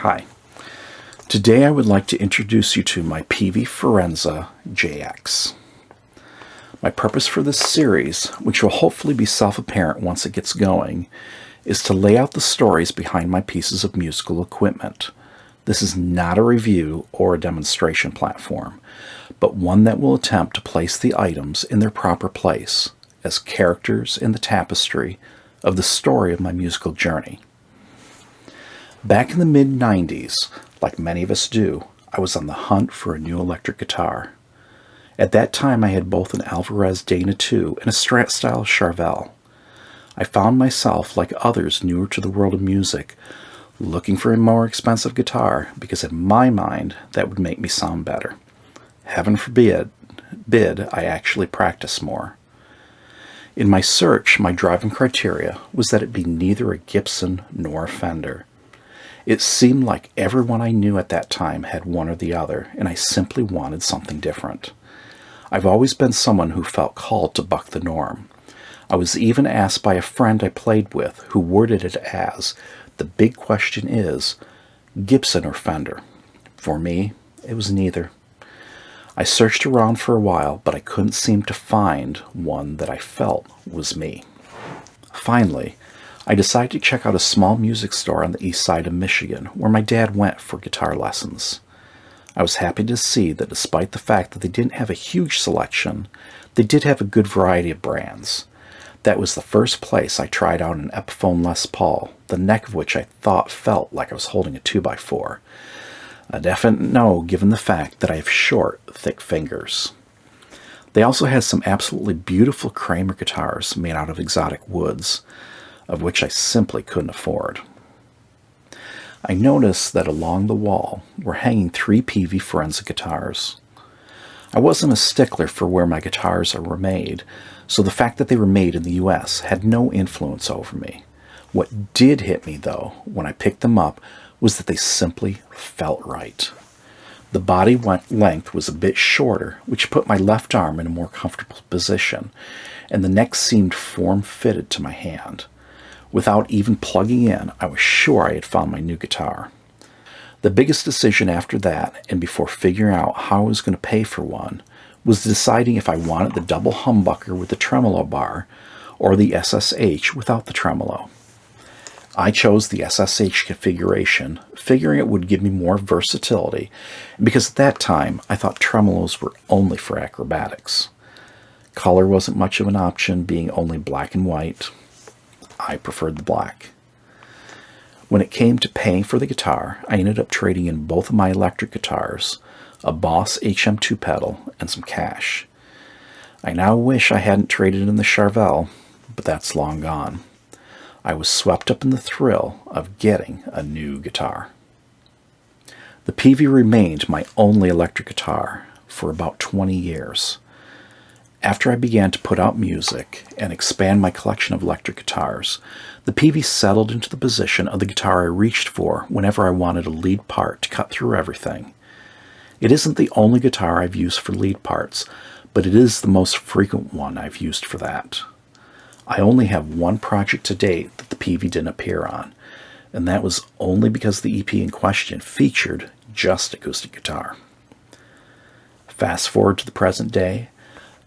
Hi. Today I would like to introduce you to my Peavey Firenza JX. My purpose for this series, which will hopefully be self-apparent once it gets going, is to lay out the stories behind my pieces of musical equipment. This is not a review or a demonstration platform, but one that will attempt to place the items in their proper place as characters in the tapestry of the story of my musical journey. Back in the mid-90s, like many of us do, I was on the hunt for a new electric guitar. At that time, I had both an Alvarez Dana II and a Strat-style Charvel. I found myself, like others newer to the world of music, looking for a more expensive guitar because in my mind, that would make me sound better. Heaven forbid, I actually practice more. In my search, my driving criteria was that it be neither a Gibson nor a Fender. It seemed like everyone I knew at that time had one or the other, and I simply wanted something different. I've always been someone who felt called to buck the norm. I was even asked by a friend I played with who worded it as, "The big question is, Gibson or Fender?" For me, it was neither. I searched around for a while, but I couldn't seem to find one that I felt was me. Finally, I decided to check out a small music store on the east side of Michigan where my dad went for guitar lessons. I was happy to see that despite the fact that they didn't have a huge selection, they did have a good variety of brands. That was the first place I tried out an Epiphone Les Paul, the neck of which I thought felt like I was holding a 2x4. A definite no given the fact that I have short, thick fingers. They also had some absolutely beautiful Kramer guitars made out of exotic woods, of which I simply couldn't afford. I noticed that along the wall were hanging 3 Peavey Firenza guitars. I wasn't a stickler for where my guitars were made, so the fact that they were made in the US had no influence over me. What did hit me, though, when I picked them up, was that they simply felt right. The body length was a bit shorter, which put my left arm in a more comfortable position, and the neck seemed form-fitted to my hand. Without even plugging in, I was sure I had found my new guitar. The biggest decision after that, and before figuring out how I was going to pay for one, was deciding if I wanted the double humbucker with the tremolo bar or the SSH without the tremolo. I chose the SSH configuration, figuring it would give me more versatility, because at that time I thought tremolos were only for acrobatics. Color wasn't much of an option, being only black and white. I preferred the black. When it came to paying for the guitar, I ended up trading in both of my electric guitars, a Boss HM2 pedal, and some cash. I now wish I hadn't traded in the Charvel, but that's long gone. I was swept up in the thrill of getting a new guitar. The Peavey remained my only electric guitar for about 20 years. After I began to put out music and expand my collection of electric guitars, the Peavey settled into the position of the guitar I reached for whenever I wanted a lead part to cut through everything. It isn't the only guitar I've used for lead parts, but it is the most frequent one I've used for that. I only have one project to date that the Peavey didn't appear on, and that was only because the EP in question featured just acoustic guitar. Fast forward to the present day.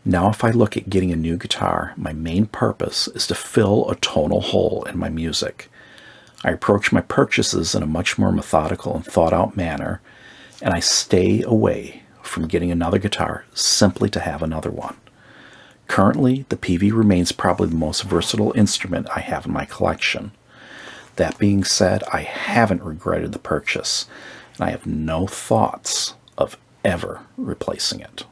Now if I look at getting a new guitar, my main purpose is to fill a tonal hole in my music. I approach my purchases in a much more methodical and thought-out manner, and I stay away from getting another guitar simply to have another one. Currently, the Peavey remains probably the most versatile instrument I have in my collection. That being said, I haven't regretted the purchase, and I have no thoughts of ever replacing it.